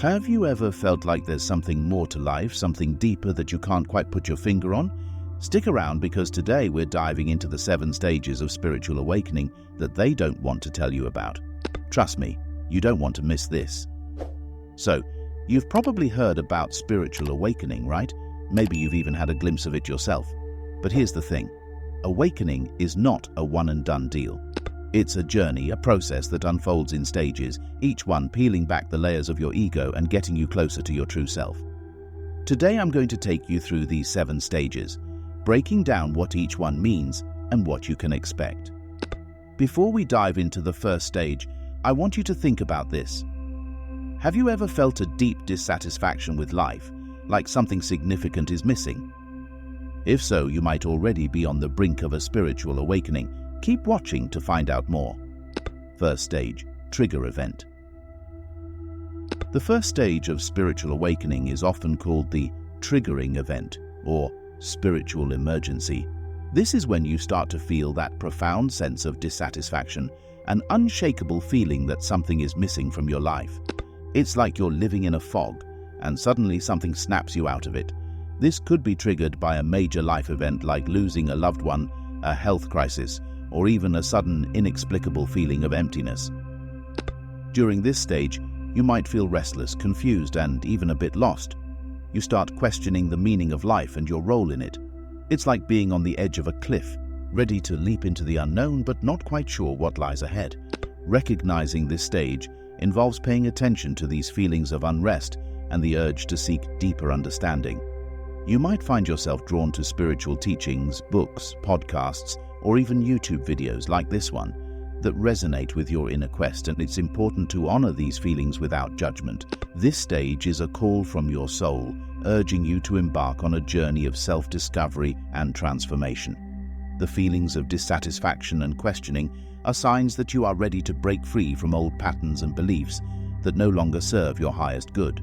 Have you ever felt like there's something more to life, something deeper that you can't quite put your finger on? Stick around, because today we're diving into the 7 stages of spiritual awakening that they don't want to tell you about. Trust me, you don't want to miss this. So, you've probably heard about spiritual awakening, right? Maybe you've even had a glimpse of it yourself. But here's the thing. Awakening is not a one-and-done deal. It's a journey, a process that unfolds in stages, each one peeling back the layers of your ego and getting you closer to your true self. Today I'm going to take you through these 7 stages, breaking down what each one means and what you can expect. Before we dive into the first stage, I want you to think about this. Have you ever felt a deep dissatisfaction with life, like something significant is missing? If so, you might already be on the brink of a spiritual awakening. Keep watching to find out more. First stage, trigger event. The first stage of spiritual awakening is often called the triggering event or spiritual emergency. This is when you start to feel that profound sense of dissatisfaction, an unshakable feeling that something is missing from your life. It's like you're living in a fog, and suddenly something snaps you out of it. This could be triggered by a major life event like losing a loved one, a health crisis, or even a sudden, inexplicable feeling of emptiness. During this stage, you might feel restless, confused, and even a bit lost. You start questioning the meaning of life and your role in it. It's like being on the edge of a cliff, ready to leap into the unknown but not quite sure what lies ahead. Recognizing this stage involves paying attention to these feelings of unrest and the urge to seek deeper understanding. You might find yourself drawn to spiritual teachings, books, podcasts, or even YouTube videos like this one that resonate with your inner quest, and it's important to honor these feelings without judgment. This stage is a call from your soul, urging you to embark on a journey of self-discovery and transformation. The feelings of dissatisfaction and questioning are signs that you are ready to break free from old patterns and beliefs that no longer serve your highest good.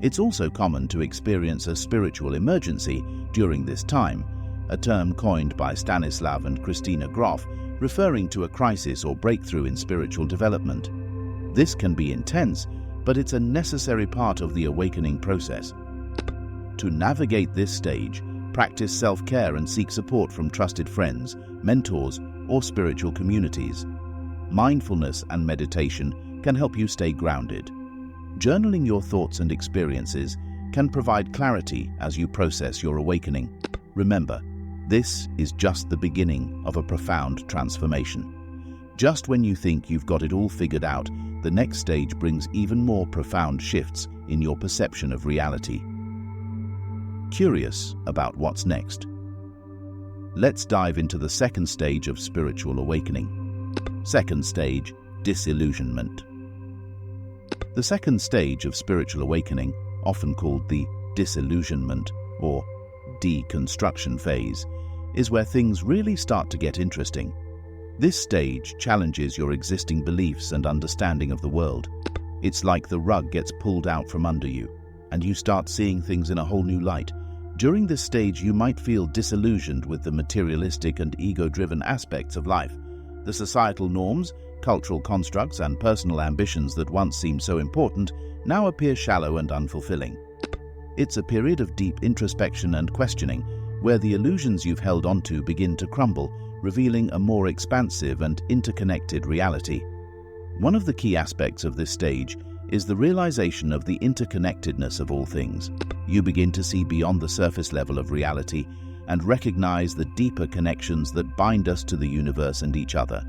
It's also common to experience a spiritual emergency during this time, a term coined by Stanislav and Christina Grof, referring to a crisis or breakthrough in spiritual development. This can be intense, but it's a necessary part of the awakening process. To navigate this stage, practice self-care and seek support from trusted friends, mentors, or spiritual communities. Mindfulness and meditation can help you stay grounded. Journaling your thoughts and experiences can provide clarity as you process your awakening. Remember, this is just the beginning of a profound transformation. Just when you think you've got it all figured out, the next stage brings even more profound shifts in your perception of reality. Curious about what's next? Let's dive into the second stage of spiritual awakening. Second stage, disillusionment. The second stage of spiritual awakening, often called the disillusionment or deconstruction phase, is where things really start to get interesting. This stage challenges your existing beliefs and understanding of the world. It's like the rug gets pulled out from under you, and you start seeing things in a whole new light. During this stage, you might feel disillusioned with the materialistic and ego-driven aspects of life. The societal norms, cultural constructs, and personal ambitions that once seemed so important now appear shallow and unfulfilling. It's a period of deep introspection and questioning, where the illusions you've held onto begin to crumble, revealing a more expansive and interconnected reality. One of the key aspects of this stage is the realization of the interconnectedness of all things. You begin to see beyond the surface level of reality and recognize the deeper connections that bind us to the universe and each other.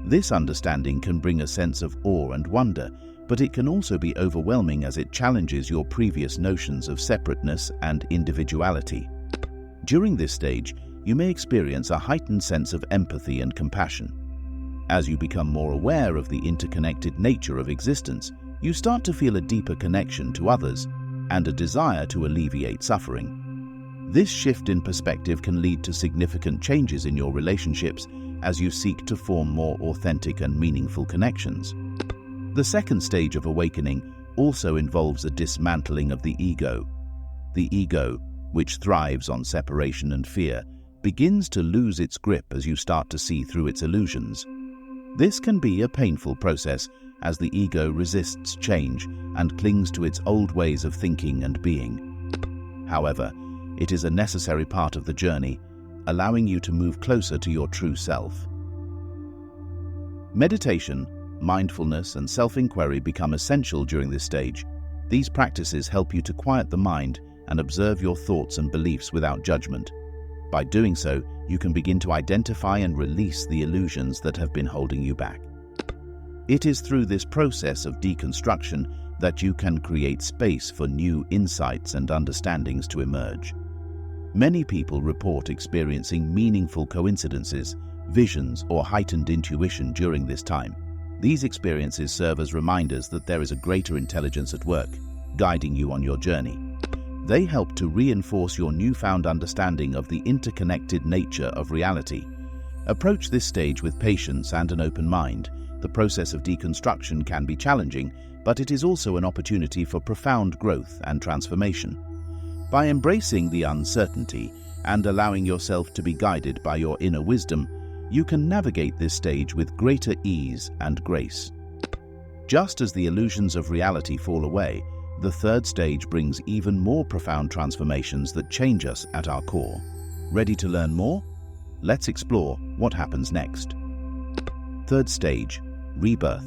This understanding can bring a sense of awe and wonder, but it can also be overwhelming as it challenges your previous notions of separateness and individuality. During this stage, you may experience a heightened sense of empathy and compassion. As you become more aware of the interconnected nature of existence, you start to feel a deeper connection to others and a desire to alleviate suffering. This shift in perspective can lead to significant changes in your relationships as you seek to form more authentic and meaningful connections. The second stage of awakening also involves a dismantling of the ego. The ego, which thrives on separation and fear, begins to lose its grip as you start to see through its illusions. This can be a painful process, as the ego resists change and clings to its old ways of thinking and being. However, it is a necessary part of the journey, allowing you to move closer to your true self. Meditation, mindfulness, and self-inquiry become essential during this stage. These practices help you to quiet the mind and observe your thoughts and beliefs without judgment. By doing so, you can begin to identify and release the illusions that have been holding you back. It is through this process of deconstruction that you can create space for new insights and understandings to emerge. Many people report experiencing meaningful coincidences, visions, or heightened intuition during this time. These experiences serve as reminders that there is a greater intelligence at work, guiding you on your journey. They help to reinforce your newfound understanding of the interconnected nature of reality. Approach this stage with patience and an open mind. The process of deconstruction can be challenging, but it is also an opportunity for profound growth and transformation. By embracing the uncertainty and allowing yourself to be guided by your inner wisdom, you can navigate this stage with greater ease and grace. Just as the illusions of reality fall away, the third stage brings even more profound transformations that change us at our core. Ready to learn more? Let's explore what happens next. Third stage, Rebirth.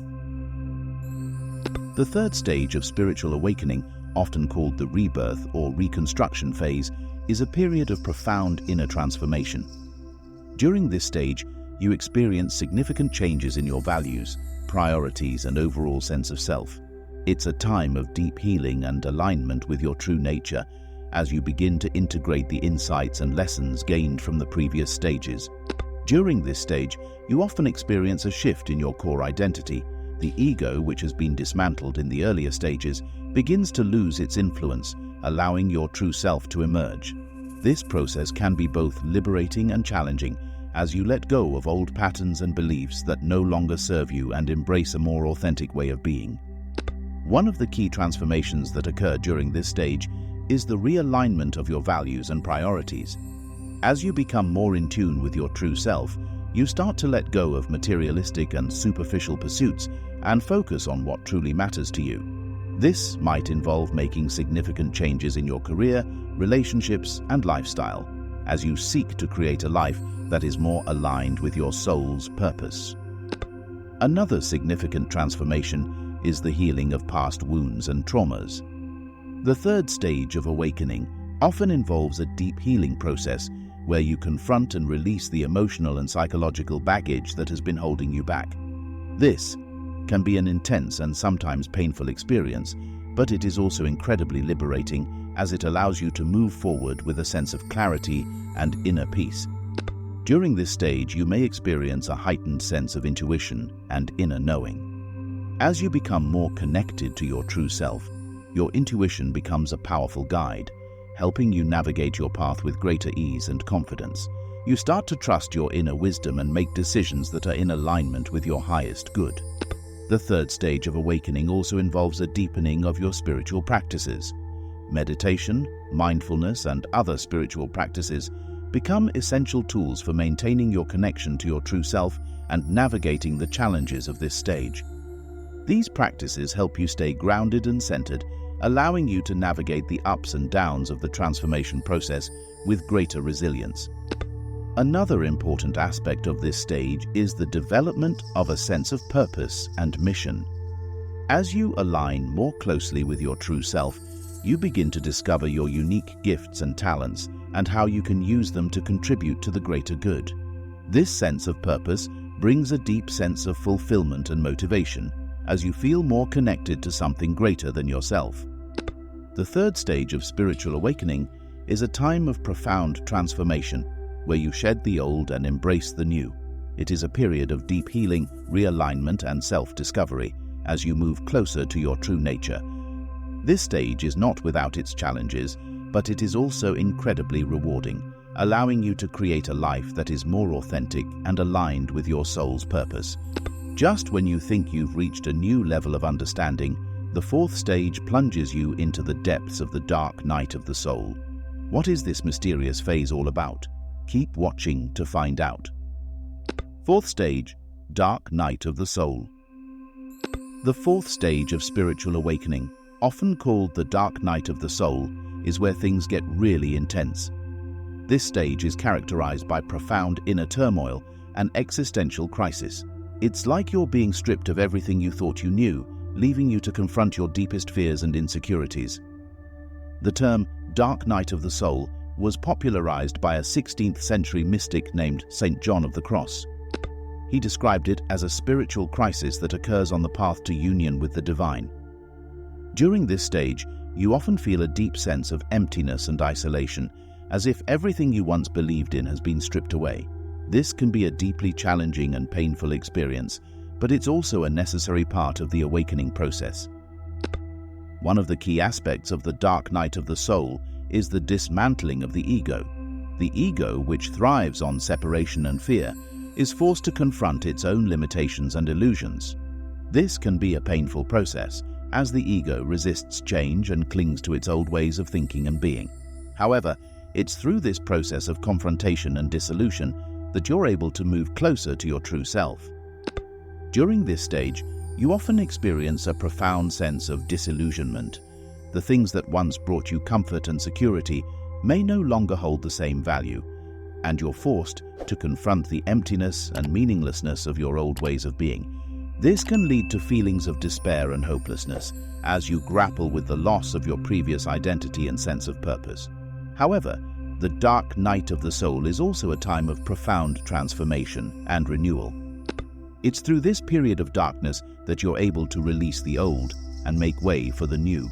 The third stage of spiritual awakening, often called the rebirth or reconstruction phase, is a period of profound inner transformation. During this stage, you experience significant changes in your values, priorities, and overall sense of self. It's a time of deep healing and alignment with your true nature as you begin to integrate the insights and lessons gained from the previous stages. During this stage, you often experience a shift in your core identity. The ego, which has been dismantled in the earlier stages, begins to lose its influence, allowing your true self to emerge. This process can be both liberating and challenging as you let go of old patterns and beliefs that no longer serve you and embrace a more authentic way of being. One of the key transformations that occur during this stage is the realignment of your values and priorities. As you become more in tune with your true self, you start to let go of materialistic and superficial pursuits and focus on what truly matters to you. This might involve making significant changes in your career, relationships, and lifestyle as you seek to create a life that is more aligned with your soul's purpose. Another significant transformation is the healing of past wounds and traumas. The third stage of awakening often involves a deep healing process where you confront and release the emotional and psychological baggage that has been holding you back. This can be an intense and sometimes painful experience, but it is also incredibly liberating as it allows you to move forward with a sense of clarity and inner peace. During this stage, you may experience a heightened sense of intuition and inner knowing. As you become more connected to your true self, your intuition becomes a powerful guide, helping you navigate your path with greater ease and confidence. You start to trust your inner wisdom and make decisions that are in alignment with your highest good. The third stage of awakening also involves a deepening of your spiritual practices. Meditation, mindfulness, and other spiritual practices become essential tools for maintaining your connection to your true self and navigating the challenges of this stage. These practices help you stay grounded and centered, allowing you to navigate the ups and downs of the transformation process with greater resilience. Another important aspect of this stage is the development of a sense of purpose and mission. As you align more closely with your true self, you begin to discover your unique gifts and talents and how you can use them to contribute to the greater good. This sense of purpose brings a deep sense of fulfillment and motivation as you feel more connected to something greater than yourself. The third stage of spiritual awakening is a time of profound transformation where you shed the old and embrace the new. It is a period of deep healing, realignment, and self-discovery as you move closer to your true nature. This stage is not without its challenges, but it is also incredibly rewarding, allowing you to create a life that is more authentic and aligned with your soul's purpose. Just when you think you've reached a new level of understanding, the fourth stage plunges you into the depths of the dark night of the soul. What is this mysterious phase all about? Keep watching to find out. Fourth stage, Dark Night of the Soul. The fourth stage of spiritual awakening, often called the dark night of the soul, is where things get really intense. This stage is characterized by profound inner turmoil and existential crisis. It's like you're being stripped of everything you thought you knew, leaving you to confront your deepest fears and insecurities. The term dark night of the soul was popularized by a 16th century mystic named St. John of the Cross. He described it as a spiritual crisis that occurs on the path to union with the divine. During this stage, you often feel a deep sense of emptiness and isolation, as if everything you once believed in has been stripped away. This can be a deeply challenging and painful experience, but it's also a necessary part of the awakening process. One of the key aspects of the dark night of the soul is the dismantling of the ego. The ego, which thrives on separation and fear, is forced to confront its own limitations and illusions. This can be a painful process, as the ego resists change and clings to its old ways of thinking and being. However, it's through this process of confrontation and dissolution that you're able to move closer to your true self. During this stage, you often experience a profound sense of disillusionment. The things that once brought you comfort and security may no longer hold the same value, and you're forced to confront the emptiness and meaninglessness of your old ways of being. This can lead to feelings of despair and hopelessness as you grapple with the loss of your previous identity and sense of purpose. However, the dark night of the soul is also a time of profound transformation and renewal. It's through this period of darkness that you're able to release the old and make way for the new.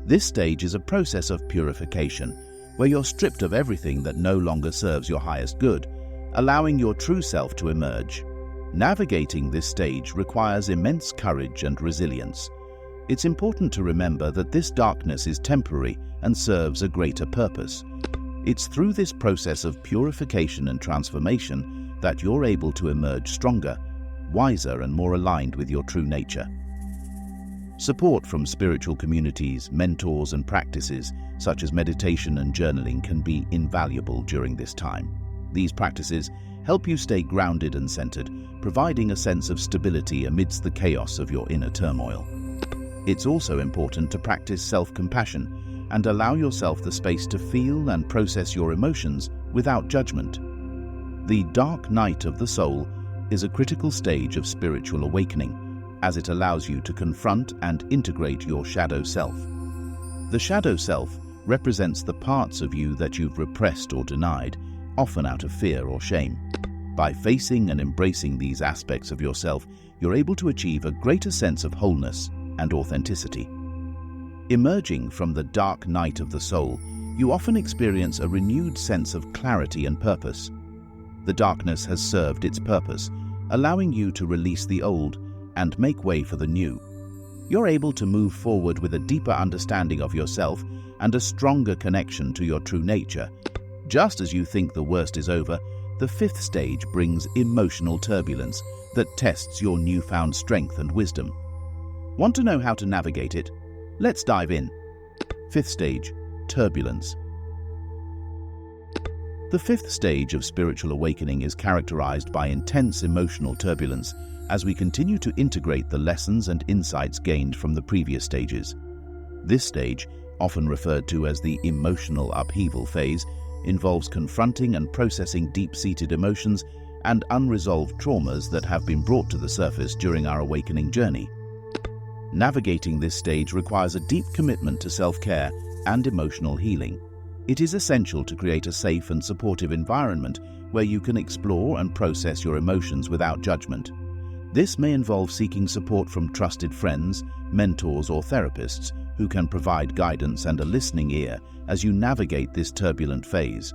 This stage is a process of purification, where you're stripped of everything that no longer serves your highest good, allowing your true self to emerge. Navigating this stage requires immense courage and resilience. It's important to remember that this darkness is temporary and serves a greater purpose. It's through this process of purification and transformation that you're able to emerge stronger, wiser, and more aligned with your true nature. Support from spiritual communities, mentors, and practices such as meditation and journaling can be invaluable during this time. These practices help you stay grounded and centered, providing a sense of stability amidst the chaos of your inner turmoil. It's also important to practice self-compassion and allow yourself the space to feel and process your emotions without judgment. The dark night of the soul is a critical stage of spiritual awakening, as it allows you to confront and integrate your shadow self. The shadow self represents the parts of you that you've repressed or denied, often out of fear or shame. By facing and embracing these aspects of yourself, you're able to achieve a greater sense of wholeness and authenticity. Emerging from the dark night of the soul, you often experience a renewed sense of clarity and purpose. The darkness has served its purpose, allowing you to release the old and make way for the new. You're able to move forward with a deeper understanding of yourself and a stronger connection to your true nature. Just as you think the worst is over, the fifth stage brings emotional turbulence that tests your newfound strength and wisdom. Want to know how to navigate it? Let's dive in. Fifth stage, turbulence. The fifth stage of spiritual awakening is characterized by intense emotional turbulence as we continue to integrate the lessons and insights gained from the previous stages. This stage, often referred to as the emotional upheaval phase, involves confronting and processing deep-seated emotions and unresolved traumas that have been brought to the surface during our awakening journey. Navigating this stage requires a deep commitment to self-care and emotional healing. It is essential to create a safe and supportive environment where you can explore and process your emotions without judgment. This may involve seeking support from trusted friends, mentors, or therapists who can provide guidance and a listening ear as you navigate this turbulent phase.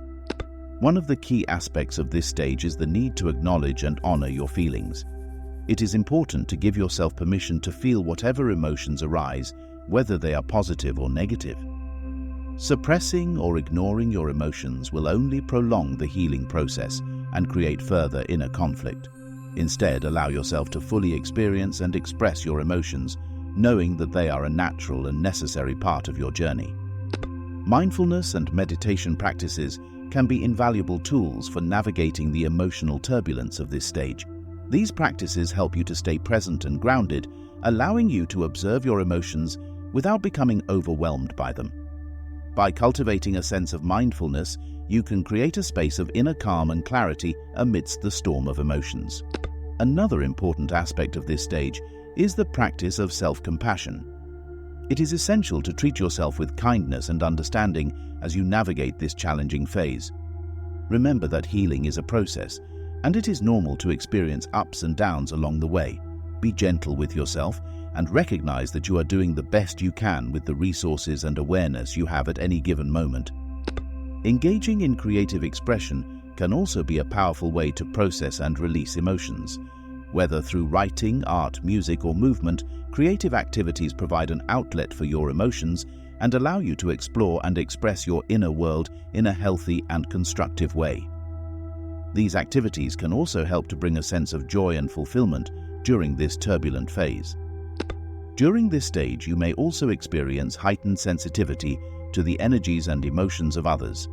One of the key aspects of this stage is the need to acknowledge and honor your feelings. It is important to give yourself permission to feel whatever emotions arise, whether they are positive or negative. Suppressing or ignoring your emotions will only prolong the healing process and create further inner conflict. Instead, allow yourself to fully experience and express your emotions, knowing that they are a natural and necessary part of your journey. Mindfulness and meditation practices can be invaluable tools for navigating the emotional turbulence of this stage. These practices help you to stay present and grounded, allowing you to observe your emotions without becoming overwhelmed by them. By cultivating a sense of mindfulness, you can create a space of inner calm and clarity amidst the storm of emotions. Another important aspect of this stage is the practice of self-compassion. It is essential to treat yourself with kindness and understanding as you navigate this challenging phase. Remember that healing is a process, and it is normal to experience ups and downs along the way. Be gentle with yourself and recognize that you are doing the best you can with the resources and awareness you have at any given moment. Engaging in creative expression can also be a powerful way to process and release emotions. Whether through writing, art, music, or movement, creative activities provide an outlet for your emotions and allow you to explore and express your inner world in a healthy and constructive way. These activities can also help to bring a sense of joy and fulfillment during this turbulent phase. During this stage, you may also experience heightened sensitivity to the energies and emotions of others.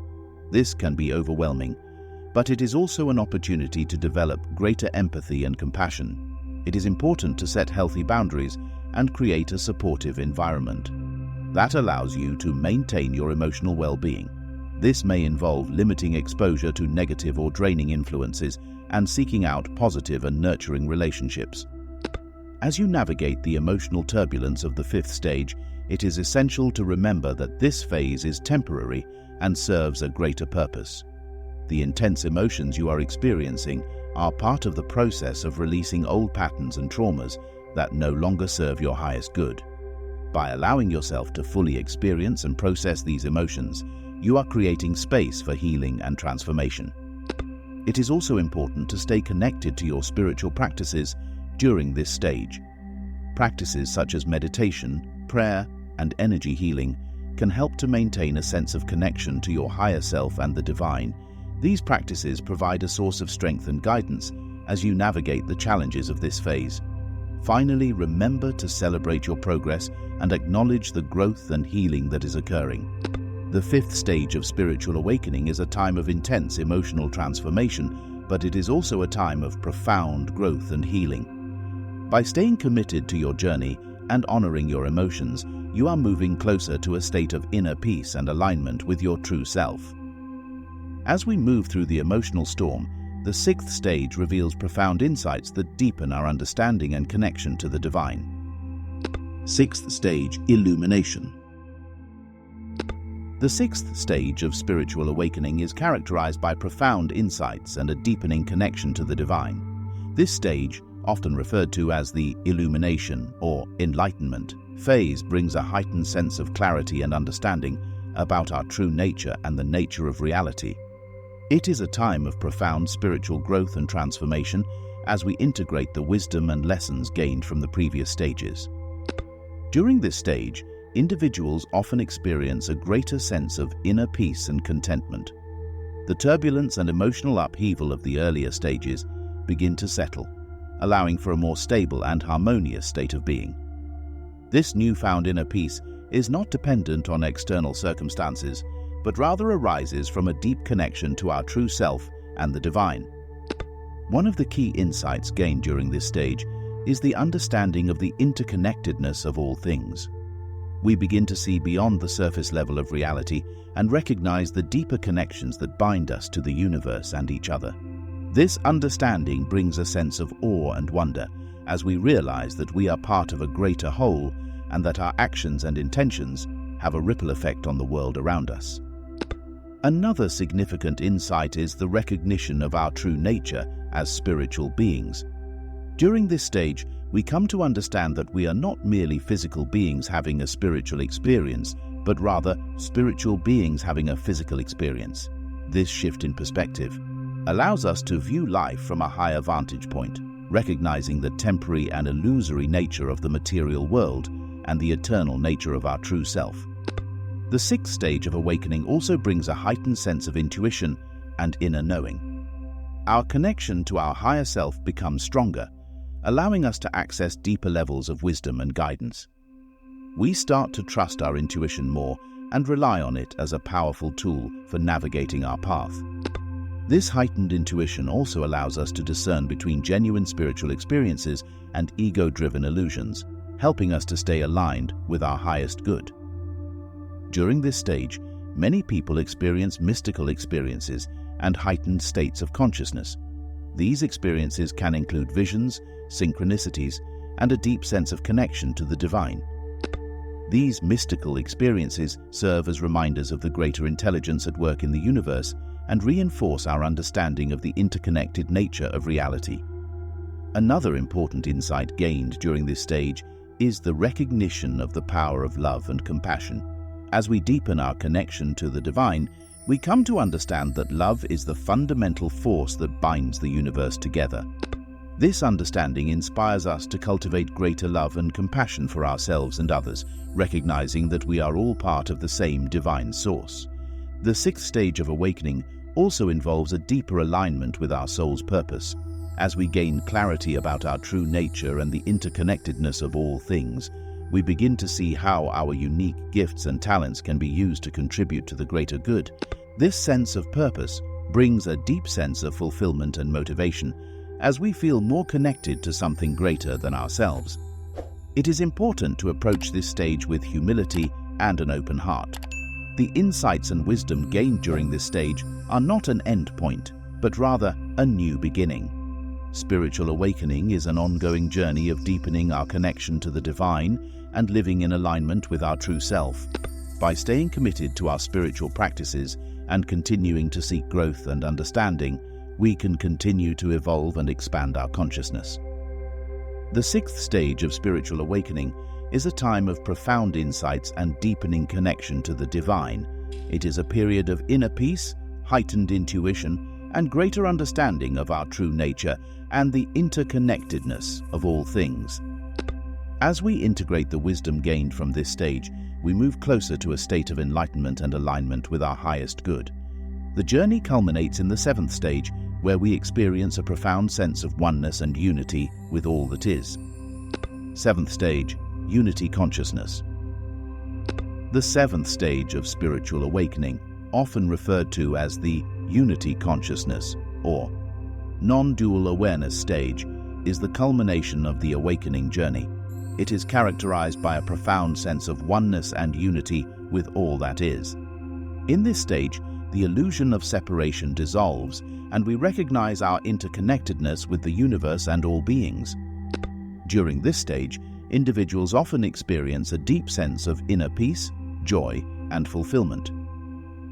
This can be overwhelming, but it is also an opportunity to develop greater empathy and compassion. It is important to set healthy boundaries and create a supportive environment. That allows you to maintain your emotional well-being. This may involve limiting exposure to negative or draining influences and seeking out positive and nurturing relationships. As you navigate the emotional turbulence of the fifth stage, it is essential to remember that this phase is temporary and serves a greater purpose. The intense emotions you are experiencing are part of the process of releasing old patterns and traumas that no longer serve your highest good. By allowing yourself to fully experience and process these emotions, you are creating space for healing and transformation. It is also important to stay connected to your spiritual practices during this stage. Practices such as meditation, prayer, and energy healing can help to maintain a sense of connection to your higher self and the divine. These practices provide a source of strength and guidance as you navigate the challenges of this phase. Finally, remember to celebrate your progress and acknowledge the growth and healing that is occurring. The fifth stage of spiritual awakening is a time of intense emotional transformation, but it is also a time of profound growth and healing. By staying committed to your journey and honoring your emotions, you are moving closer to a state of inner peace and alignment with your true self. As we move through the emotional storm, the sixth stage reveals profound insights that deepen our understanding and connection to the divine. Sixth stage, Illumination. The sixth stage of spiritual awakening is characterized by profound insights and a deepening connection to the divine. This stage, often referred to as the Illumination or Enlightenment phase, brings a heightened sense of clarity and understanding about our true nature and the nature of reality. It is a time of profound spiritual growth and transformation as we integrate the wisdom and lessons gained from the previous stages. During this stage, individuals often experience a greater sense of inner peace and contentment. The turbulence and emotional upheaval of the earlier stages begin to settle, allowing for a more stable and harmonious state of being. This newfound inner peace is not dependent on external circumstances, but rather arises from a deep connection to our true self and the divine. One of the key insights gained during this stage is the understanding of the interconnectedness of all things. We begin to see beyond the surface level of reality and recognize the deeper connections that bind us to the universe and each other. This understanding brings a sense of awe and wonder as we realize that we are part of a greater whole and that our actions and intentions have a ripple effect on the world around us. Another significant insight is the recognition of our true nature as spiritual beings. During this stage, we come to understand that we are not merely physical beings having a spiritual experience, but rather spiritual beings having a physical experience. This shift in perspective allows us to view life from a higher vantage point, recognizing the temporary and illusory nature of the material world and the eternal nature of our true self. The sixth stage of awakening also brings a heightened sense of intuition and inner knowing. Our connection to our higher self becomes stronger, allowing us to access deeper levels of wisdom and guidance. We start to trust our intuition more and rely on it as a powerful tool for navigating our path. This heightened intuition also allows us to discern between genuine spiritual experiences and ego-driven illusions, helping us to stay aligned with our highest good. During this stage, many people experience mystical experiences and heightened states of consciousness. These experiences can include visions, synchronicities, and a deep sense of connection to the divine. These mystical experiences serve as reminders of the greater intelligence at work in the universe and reinforce our understanding of the interconnected nature of reality. Another important insight gained during this stage is the recognition of the power of love and compassion. As we deepen our connection to the divine, we come to understand that love is the fundamental force that binds the universe together. This understanding inspires us to cultivate greater love and compassion for ourselves and others, recognizing that we are all part of the same divine source. The sixth stage of awakening also involves a deeper alignment with our soul's purpose. As we gain clarity about our true nature and the interconnectedness of all things, we begin to see how our unique gifts and talents can be used to contribute to the greater good. This sense of purpose brings a deep sense of fulfillment and motivation, as we feel more connected to something greater than ourselves. It is important to approach this stage with humility and an open heart. The insights and wisdom gained during this stage are not an end point, but rather a new beginning. Spiritual awakening is an ongoing journey of deepening our connection to the divine and living in alignment with our true self. By staying committed to our spiritual practices and continuing to seek growth and understanding, we can continue to evolve and expand our consciousness. The sixth stage of spiritual awakening is a time of profound insights and deepening connection to the divine. It is a period of inner peace, heightened intuition, and greater understanding of our true nature and the interconnectedness of all things. As we integrate the wisdom gained from this stage, we move closer to a state of enlightenment and alignment with our highest good. The journey culminates in the seventh stage, where we experience a profound sense of oneness and unity with all that is. Seventh stage, unity consciousness. The seventh stage of spiritual awakening, often referred to as the unity consciousness or non-dual awareness stage, is the culmination of the awakening journey. It is characterized by a profound sense of oneness and unity with all that is. In this stage, the illusion of separation dissolves, and we recognize our interconnectedness with the universe and all beings. During this stage, individuals often experience a deep sense of inner peace, joy, and fulfillment.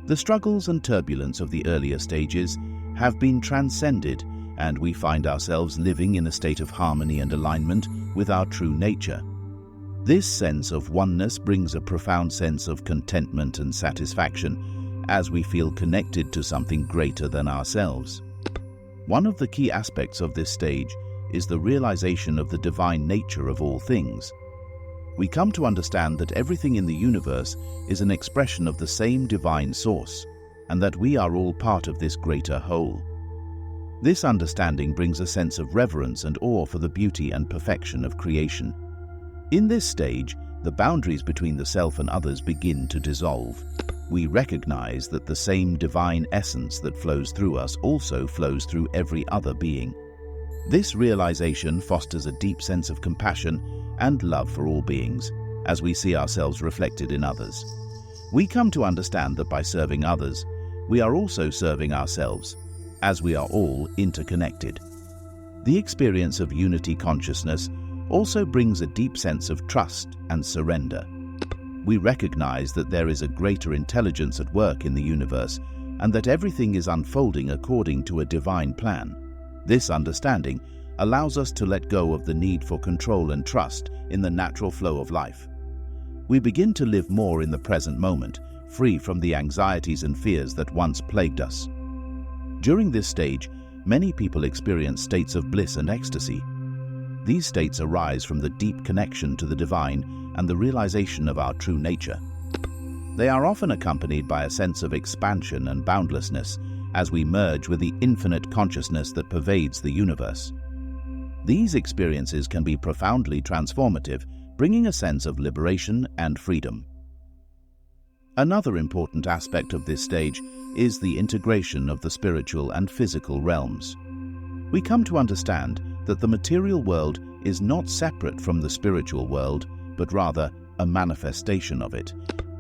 The struggles and turbulence of the earlier stages have been transcended, and we find ourselves living in a state of harmony and alignment with our true nature. This sense of oneness brings a profound sense of contentment and satisfaction, as we feel connected to something greater than ourselves. One of the key aspects of this stage is the realization of the divine nature of all things. We come to understand that everything in the universe is an expression of the same divine source, and that we are all part of this greater whole. This understanding brings a sense of reverence and awe for the beauty and perfection of creation. In this stage, the boundaries between the self and others begin to dissolve. We recognize that the same divine essence that flows through us also flows through every other being. This realization fosters a deep sense of compassion and love for all beings, as we see ourselves reflected in others. We come to understand that by serving others, we are also serving ourselves, as we are all interconnected. The experience of unity consciousness also brings a deep sense of trust and surrender. We recognize that there is a greater intelligence at work in the universe and that everything is unfolding according to a divine plan. This understanding allows us to let go of the need for control and trust in the natural flow of life. We begin to live more in the present moment, free from the anxieties and fears that once plagued us. During this stage, many people experience states of bliss and ecstasy. These states arise from the deep connection to the divine and the realization of our true nature. They are often accompanied by a sense of expansion and boundlessness as we merge with the infinite consciousness that pervades the universe. These experiences can be profoundly transformative, bringing a sense of liberation and freedom. Another important aspect of this stage is the integration of the spiritual and physical realms. We come to understand that the material world is not separate from the spiritual world, but rather a manifestation of it.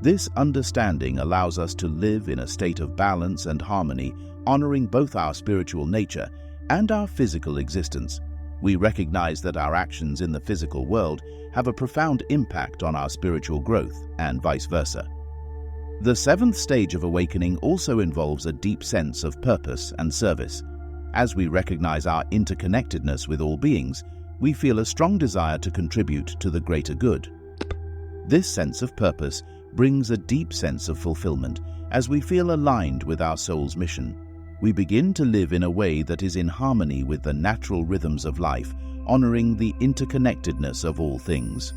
This understanding allows us to live in a state of balance and harmony, honoring both our spiritual nature and our physical existence. We recognize that our actions in the physical world have a profound impact on our spiritual growth, and vice versa. The seventh stage of awakening also involves a deep sense of purpose and service. As we recognize our interconnectedness with all beings, we feel a strong desire to contribute to the greater good. This sense of purpose brings a deep sense of fulfillment as we feel aligned with our soul's mission. We begin to live in a way that is in harmony with the natural rhythms of life, honoring the interconnectedness of all things.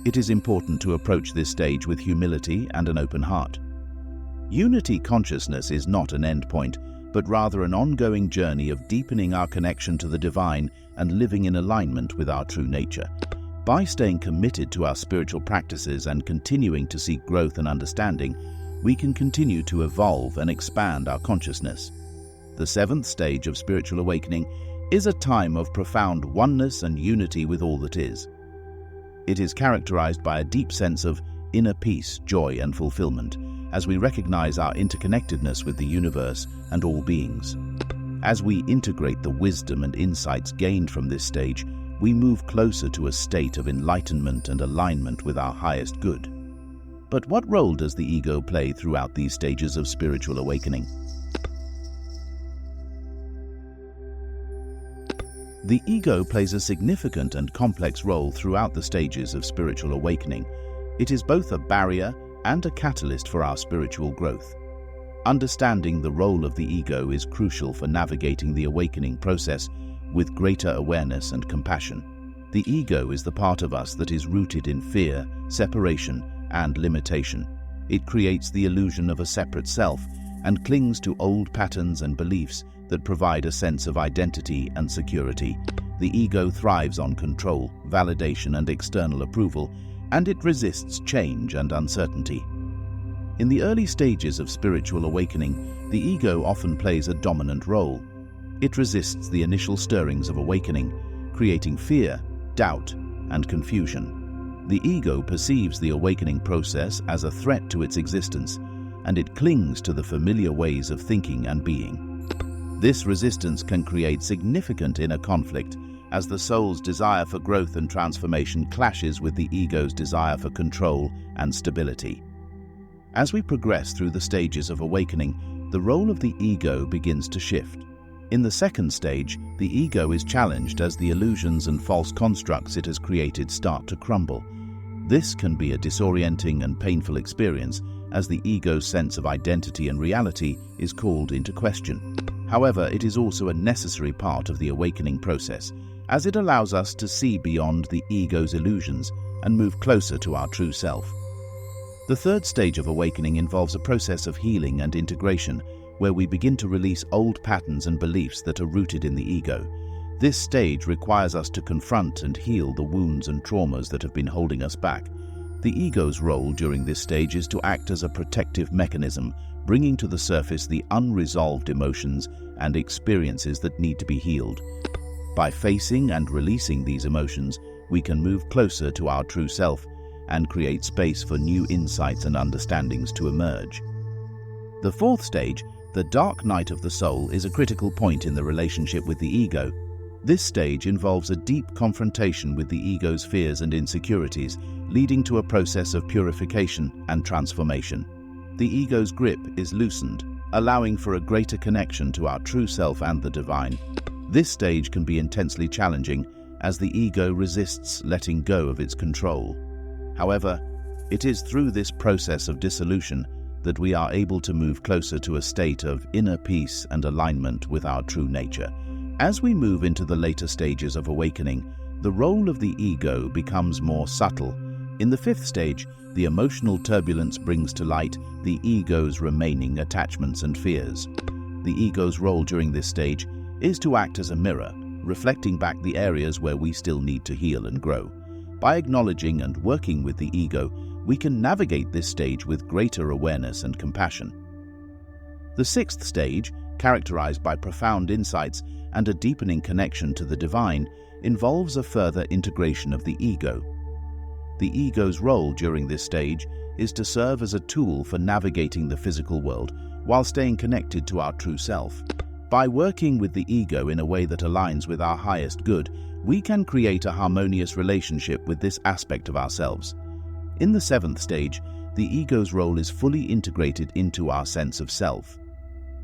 It is important to approach this stage with humility and an open heart. Unity consciousness is not an endpoint, but rather an ongoing journey of deepening our connection to the divine and living in alignment with our true nature. By staying committed to our spiritual practices and continuing to seek growth and understanding, we can continue to evolve and expand our consciousness. The seventh stage of spiritual awakening is a time of profound oneness and unity with all that is. It is characterized by a deep sense of inner peace, joy, and fulfillment as we recognize our interconnectedness with the universe and all beings. As we integrate the wisdom and insights gained from this stage, we move closer to a state of enlightenment and alignment with our highest good. But what role does the ego play throughout these stages of spiritual awakening? The ego plays a significant and complex role throughout the stages of spiritual awakening. It is both a barrier and a catalyst for our spiritual growth. Understanding the role of the ego is crucial for navigating the awakening process with greater awareness and compassion. The ego is the part of us that is rooted in fear, separation, and limitation. It creates the illusion of a separate self and clings to old patterns and beliefs that provide a sense of identity and security. The ego thrives on control, validation, and external approval, and it resists change and uncertainty. In the early stages of spiritual awakening, the ego often plays a dominant role. It resists the initial stirrings of awakening, creating fear, doubt, and confusion. The ego perceives the awakening process as a threat to its existence, and it clings to the familiar ways of thinking and being. This resistance can create significant inner conflict as the soul's desire for growth and transformation clashes with the ego's desire for control and stability. As we progress through the stages of awakening, the role of the ego begins to shift. In the second stage, the ego is challenged as the illusions and false constructs it has created start to crumble. This can be a disorienting and painful experience as the ego's sense of identity and reality is called into question. However, it is also a necessary part of the awakening process, as it allows us to see beyond the ego's illusions and move closer to our true self. The third stage of awakening involves a process of healing and integration, where we begin to release old patterns and beliefs that are rooted in the ego. This stage requires us to confront and heal the wounds and traumas that have been holding us back. The ego's role during this stage is to act as a protective mechanism, bringing to the surface the unresolved emotions and experiences that need to be healed. By facing and releasing these emotions, we can move closer to our true self and create space for new insights and understandings to emerge. The fourth stage, the dark night of the soul, is a critical point in the relationship with the ego. This stage involves a deep confrontation with the ego's fears and insecurities, leading to a process of purification and transformation. The ego's grip is loosened, allowing for a greater connection to our true self and the divine. This stage can be intensely challenging as the ego resists letting go of its control. However, it is through this process of dissolution that we are able to move closer to a state of inner peace and alignment with our true nature. As we move into the later stages of awakening, the role of the ego becomes more subtle. In the fifth stage, the emotional turbulence brings to light the ego's remaining attachments and fears. The ego's role during this stage is to act as a mirror, reflecting back the areas where we still need to heal and grow. By acknowledging and working with the ego, we can navigate this stage with greater awareness and compassion. The sixth stage, characterized by profound insights and a deepening connection to the divine, involves a further integration of the ego. The ego's role during this stage is to serve as a tool for navigating the physical world while staying connected to our true self. By working with the ego in a way that aligns with our highest good, we can create a harmonious relationship with this aspect of ourselves. In the 7th stage, the ego's role is fully integrated into our sense of self.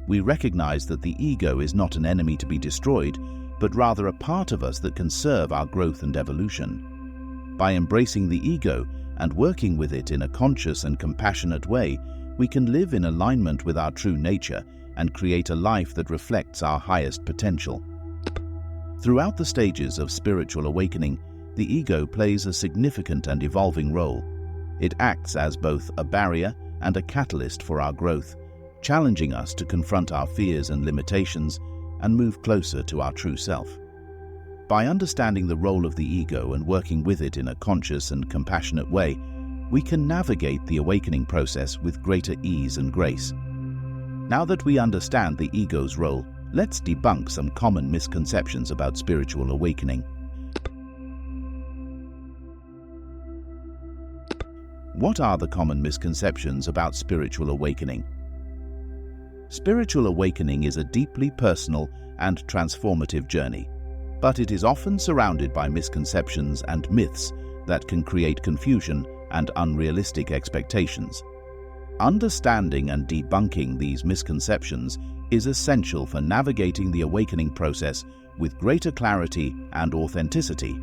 We recognize that the ego is not an enemy to be destroyed, but rather a part of us that can serve our growth and evolution. By embracing the ego and working with it in a conscious and compassionate way, we can live in alignment with our true nature and create a life that reflects our highest potential. Throughout the stages of spiritual awakening, the ego plays a significant and evolving role. It acts as both a barrier and a catalyst for our growth, challenging us to confront our fears and limitations and move closer to our true self. By understanding the role of the ego and working with it in a conscious and compassionate way, we can navigate the awakening process with greater ease and grace. Now that we understand the ego's role, let's debunk some common misconceptions about spiritual awakening. What are the common misconceptions about spiritual awakening? Spiritual awakening is a deeply personal and transformative journey, but it is often surrounded by misconceptions and myths that can create confusion and unrealistic expectations. Understanding and debunking these misconceptions is essential for navigating the awakening process with greater clarity and authenticity.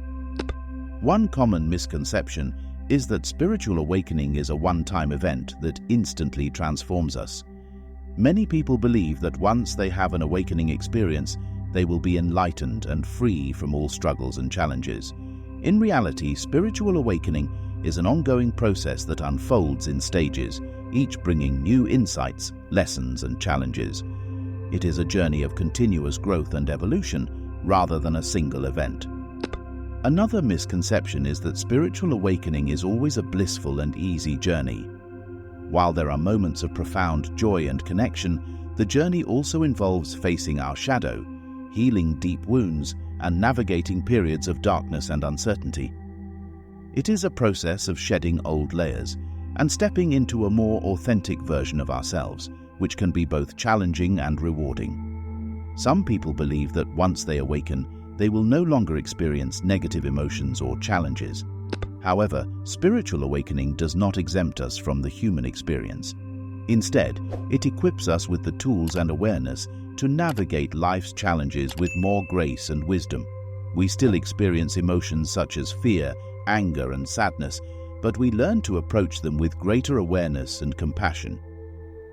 One common misconception is that spiritual awakening is a one-time event that instantly transforms us. Many people believe that once they have an awakening experience, they will be enlightened and free from all struggles and challenges. In reality, spiritual awakening is an ongoing process that unfolds in stages, each bringing new insights, lessons, and challenges. It is a journey of continuous growth and evolution rather than a single event. Another misconception is that spiritual awakening is always a blissful and easy journey. While there are moments of profound joy and connection, the journey also involves facing our shadow, healing deep wounds, and navigating periods of darkness and uncertainty. It is a process of shedding old layers and stepping into a more authentic version of ourselves, which can be both challenging and rewarding. Some people believe that once they awaken, they will no longer experience negative emotions or challenges. However, spiritual awakening does not exempt us from the human experience. Instead, it equips us with the tools and awareness to navigate life's challenges with more grace and wisdom. We still experience emotions such as fear, anger, and sadness, but we learn to approach them with greater awareness and compassion.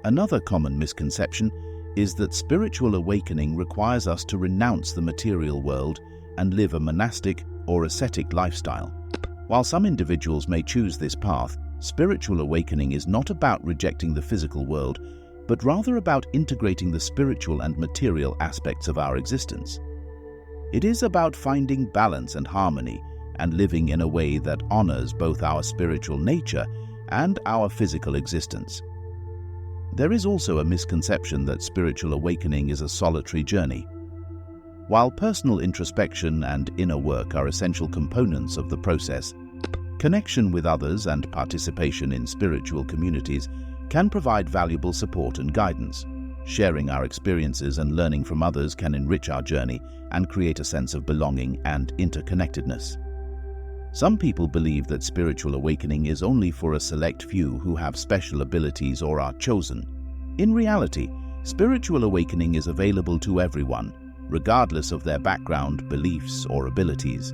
Another common misconception is that spiritual awakening requires us to renounce the material world and live a monastic or ascetic lifestyle. While some individuals may choose this path, spiritual awakening is not about rejecting the physical world, but rather about integrating the spiritual and material aspects of our existence. It is about finding balance and harmony and living in a way that honors both our spiritual nature and our physical existence. There is also a misconception that spiritual awakening is a solitary journey. While personal introspection and inner work are essential components of the process, connection with others and participation in spiritual communities can provide valuable support and guidance. Sharing our experiences and learning from others can enrich our journey and create a sense of belonging and interconnectedness. Some people believe that spiritual awakening is only for a select few who have special abilities or are chosen. In reality, spiritual awakening is available to everyone, regardless of their background, beliefs, or abilities.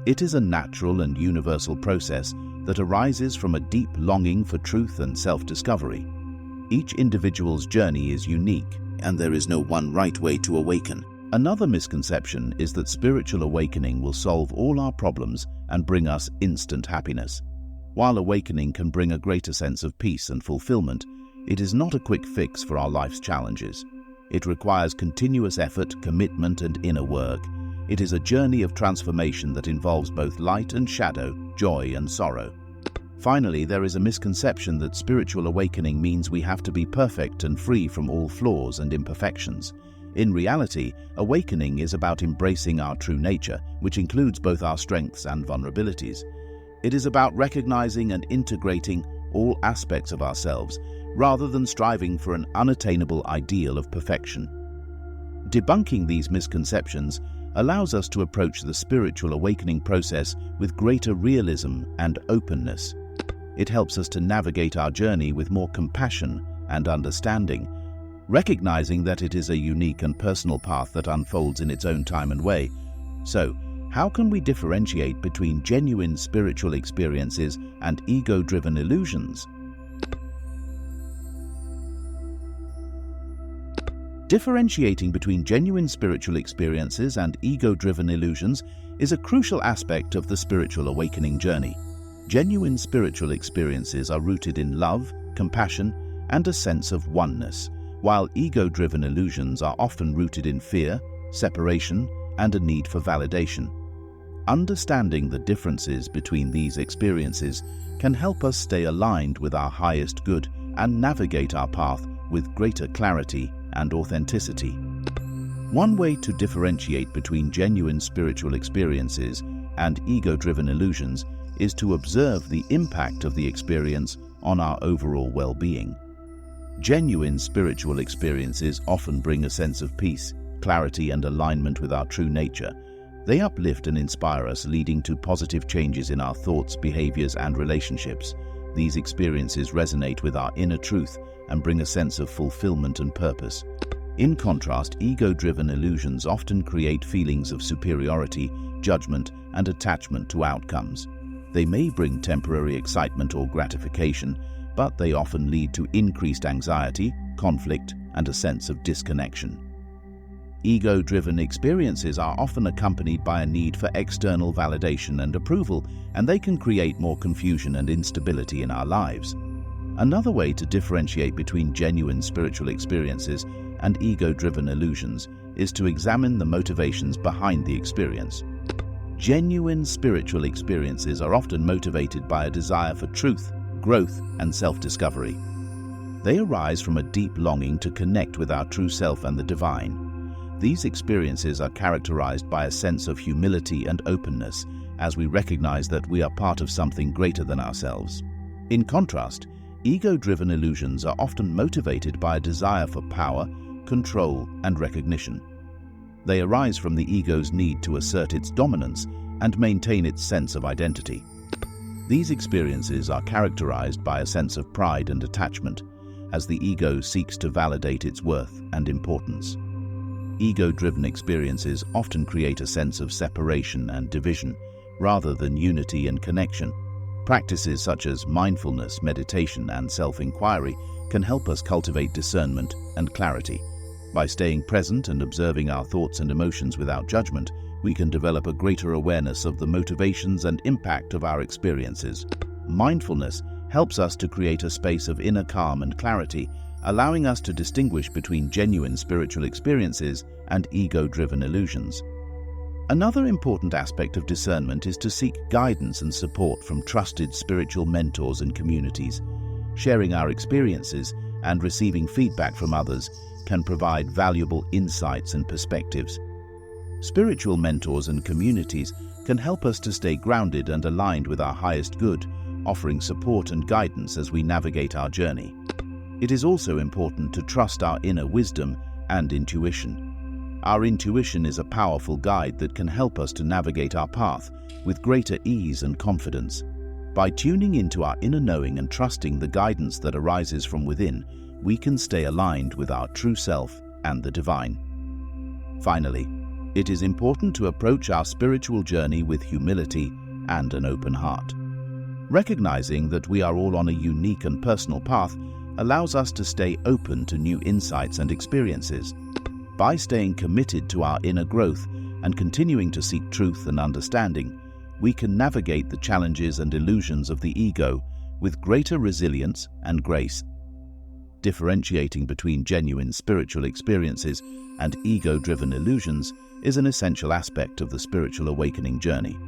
It is a natural and universal process that arises from a deep longing for truth and self-discovery. Each individual's journey is unique, and there is no one right way to awaken. Another misconception is that spiritual awakening will solve all our problems and bring us instant happiness. While awakening can bring a greater sense of peace and fulfillment, it is not a quick fix for our life's challenges. It requires continuous effort, commitment, and inner work. It is a journey of transformation that involves both light and shadow, joy and sorrow. Finally, there is a misconception that spiritual awakening means we have to be perfect and free from all flaws and imperfections. In reality, awakening is about embracing our true nature, which includes both our strengths and vulnerabilities. It is about recognizing and integrating all aspects of ourselves, rather than striving for an unattainable ideal of perfection. Debunking these misconceptions allows us to approach the spiritual awakening process with greater realism and openness. It helps us to navigate our journey with more compassion and understanding, recognizing that it is a unique and personal path that unfolds in its own time and way. So, how can we differentiate between genuine spiritual experiences and ego-driven illusions? Differentiating between genuine spiritual experiences and ego-driven illusions is a crucial aspect of the spiritual awakening journey. Genuine spiritual experiences are rooted in love, compassion, and a sense of oneness, while ego-driven illusions are often rooted in fear, separation, and a need for validation. Understanding the differences between these experiences can help us stay aligned with our highest good and navigate our path with greater clarity and authenticity. One way to differentiate between genuine spiritual experiences and ego-driven illusions is to observe the impact of the experience on our overall well-being. Genuine spiritual experiences often bring a sense of peace, clarity, and alignment with our true nature. They uplift and inspire us, leading to positive changes in our thoughts, behaviors, and relationships. These experiences resonate with our inner truth and bring a sense of fulfillment and purpose. In contrast, ego-driven illusions often create feelings of superiority, judgment, and attachment to outcomes. They may bring temporary excitement or gratification, but they often lead to increased anxiety, conflict, and a sense of disconnection. Ego-driven experiences are often accompanied by a need for external validation and approval, and they can create more confusion and instability in our lives. Another way to differentiate between genuine spiritual experiences and ego-driven illusions is to examine the motivations behind the experience. Genuine spiritual experiences are often motivated by a desire for truth, growth, and self-discovery. They arise from a deep longing to connect with our true self and the divine. These experiences are characterized by a sense of humility and openness, as we recognize that we are part of something greater than ourselves. In contrast, ego-driven illusions are often motivated by a desire for power, control, and recognition. They arise from the ego's need to assert its dominance and maintain its sense of identity. These experiences are characterized by a sense of pride and attachment, as the ego seeks to validate its worth and importance. Ego-driven experiences often create a sense of separation and division, rather than unity and connection. Practices such as mindfulness, meditation, and self-inquiry can help us cultivate discernment and clarity. By staying present and observing our thoughts and emotions without judgment, we can develop a greater awareness of the motivations and impact of our experiences. Mindfulness helps us to create a space of inner calm and clarity, allowing us to distinguish between genuine spiritual experiences and ego-driven illusions. Another important aspect of discernment is to seek guidance and support from trusted spiritual mentors and communities. Sharing our experiences and receiving feedback from others can provide valuable insights and perspectives. Spiritual mentors and communities can help us to stay grounded and aligned with our highest good, offering support and guidance as we navigate our journey. It is also important to trust our inner wisdom and intuition. Our intuition is a powerful guide that can help us to navigate our path with greater ease and confidence. By tuning into our inner knowing and trusting the guidance that arises from within, we can stay aligned with our true self and the divine. Finally, it is important to approach our spiritual journey with humility and an open heart. Recognizing that we are all on a unique and personal path allows us to stay open to new insights and experiences. By staying committed to our inner growth and continuing to seek truth and understanding, we can navigate the challenges and illusions of the ego with greater resilience and grace. Differentiating between genuine spiritual experiences and ego-driven illusions is an essential aspect of the spiritual awakening journey.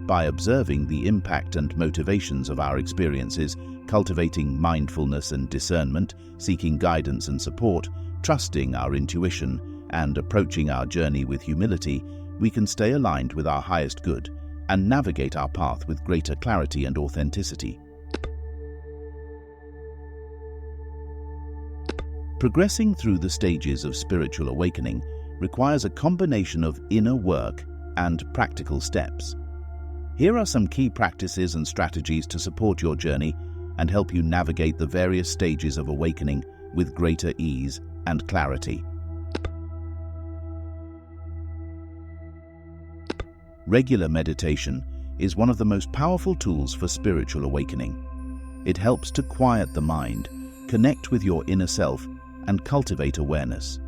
By observing the impact and motivations of our experiences, cultivating mindfulness and discernment, seeking guidance and support, trusting our intuition, and approaching our journey with humility, we can stay aligned with our highest good and navigate our path with greater clarity and authenticity. Progressing through the stages of spiritual awakening requires a combination of inner work and practical steps. Here are some key practices and strategies to support your journey and help you navigate the various stages of awakening with greater ease and clarity. Regular meditation is one of the most powerful tools for spiritual awakening. It helps to quiet the mind, connect with your inner self, and cultivate awareness.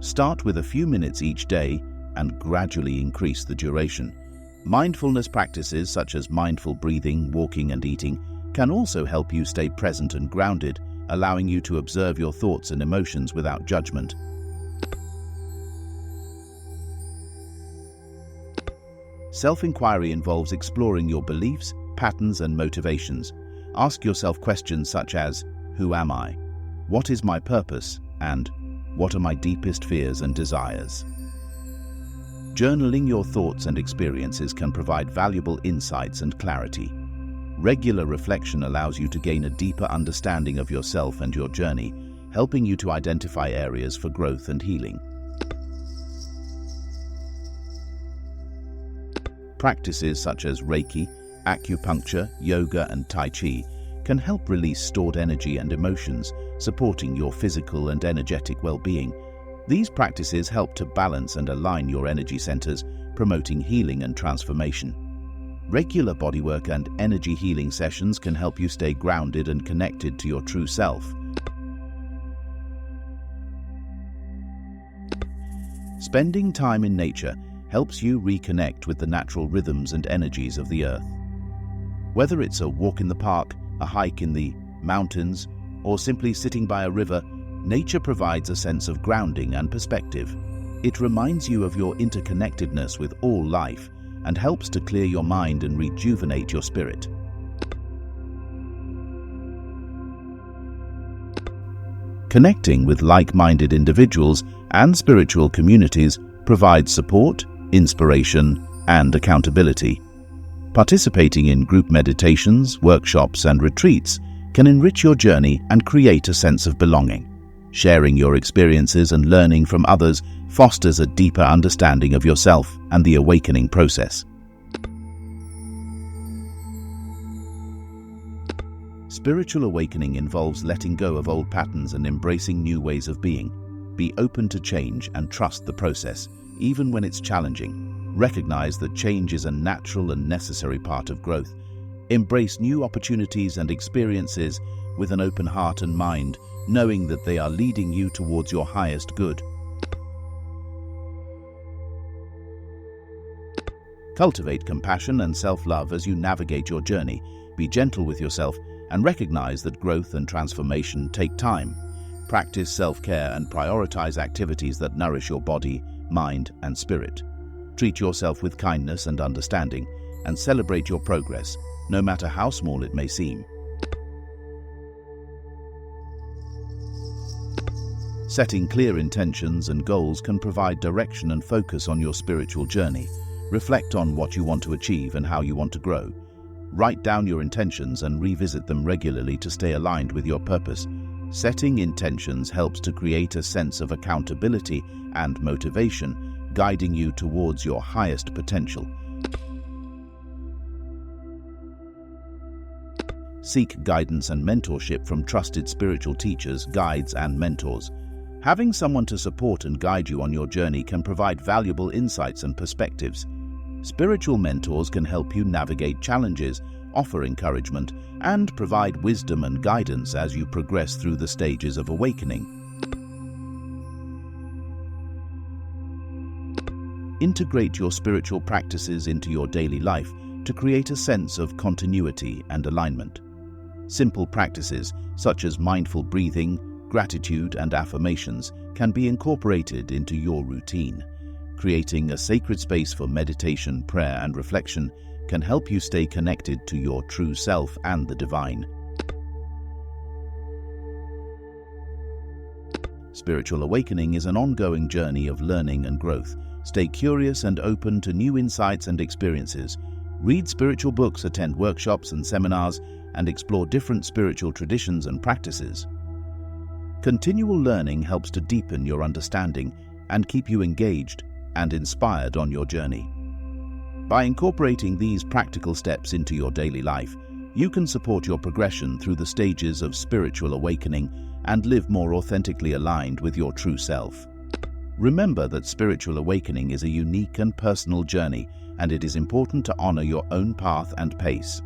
Start with a few minutes each day and gradually increase the duration. Mindfulness practices such as mindful breathing, walking, and eating can also help you stay present and grounded, allowing you to observe your thoughts and emotions without judgment. Self-inquiry involves exploring your beliefs, patterns, and motivations. Ask yourself questions such as, who am I? What is my purpose? And what are my deepest fears and desires? Journaling your thoughts and experiences can provide valuable insights and clarity. Regular reflection allows you to gain a deeper understanding of yourself and your journey, helping you to identify areas for growth and healing. Practices such as Reiki, acupuncture, yoga, and Tai Chi can help release stored energy and emotions, supporting your physical and energetic well-being. These practices help to balance and align your energy centers, promoting healing and transformation. Regular bodywork and energy healing sessions can help you stay grounded and connected to your true self. Spending time in nature helps you reconnect with the natural rhythms and energies of the earth. Whether it's a walk in the park, a hike in the mountains, or simply sitting by a river, nature provides a sense of grounding and perspective. It reminds you of your interconnectedness with all life and helps to clear your mind and rejuvenate your spirit. Connecting with like-minded individuals and spiritual communities provides support, inspiration, and accountability. Participating in group meditations, workshops, and retreats can enrich your journey and create a sense of belonging. Sharing your experiences and learning from others fosters a deeper understanding of yourself and the awakening process. Spiritual awakening involves letting go of old patterns and embracing new ways of being. Be open to change and trust the process, even when it's challenging. Recognize that change is a natural and necessary part of growth. Embrace new opportunities and experiences with an open heart and mind, knowing that they are leading you towards your highest good. Cultivate compassion and self-love as you navigate your journey. Be gentle with yourself and recognize that growth and transformation take time. Practice self-care and prioritize activities that nourish your body, mind, and spirit. Treat yourself with kindness and understanding, and celebrate your progress, no matter how small it may seem. Setting clear intentions and goals can provide direction and focus on your spiritual journey. Reflect on what you want to achieve and how you want to grow. Write down your intentions and revisit them regularly to stay aligned with your purpose. Setting intentions helps to create a sense of accountability and motivation, guiding you towards your highest potential. Seek guidance and mentorship from trusted spiritual teachers, guides, and mentors. Having someone to support and guide you on your journey can provide valuable insights and perspectives. Spiritual mentors can help you navigate challenges, offer encouragement, and provide wisdom and guidance as you progress through the stages of awakening. Integrate your spiritual practices into your daily life to create a sense of continuity and alignment. Simple practices such as mindful breathing, gratitude, and affirmations can be incorporated into your routine. Creating a sacred space for meditation, prayer, and reflection can help you stay connected to your true self and the divine. spiritual awakening is an ongoing journey of learning and growth. Stay curious and open to new insights and experiences. Read spiritual books, attend workshops and seminars, and explore different spiritual traditions and practices. Continual learning helps to deepen your understanding and keep you engaged and inspired on your journey. By incorporating these practical steps into your daily life, you can support your progression through the stages of spiritual awakening and live more authentically aligned with your true self. Remember that spiritual awakening is a unique and personal journey, and it is important to honor your own path and pace.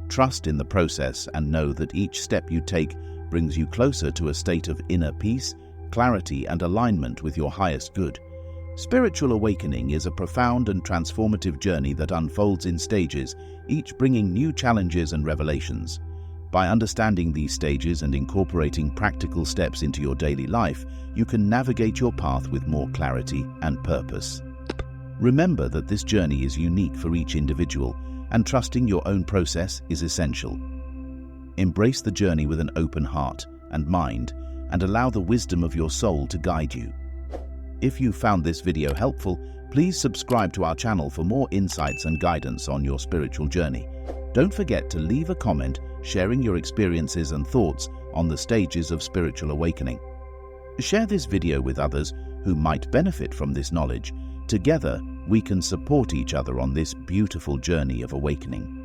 Trust in the process and know that each step you take brings you closer to a state of inner peace, clarity, and alignment with your highest good. Spiritual awakening is a profound and transformative journey that unfolds in stages, each bringing new challenges and revelations. By understanding these stages and incorporating practical steps into your daily life, you can navigate your path with more clarity and purpose. Remember that this journey is unique for each individual, and trusting your own process is essential. Embrace the journey with an open heart and mind, and allow the wisdom of your soul to guide you. If you found this video helpful, please subscribe to our channel for more insights and guidance on your spiritual journey. Don't forget to leave a comment sharing your experiences and thoughts on the stages of spiritual awakening. Share this video with others who might benefit from this knowledge. Together, we can support each other on this beautiful journey of awakening.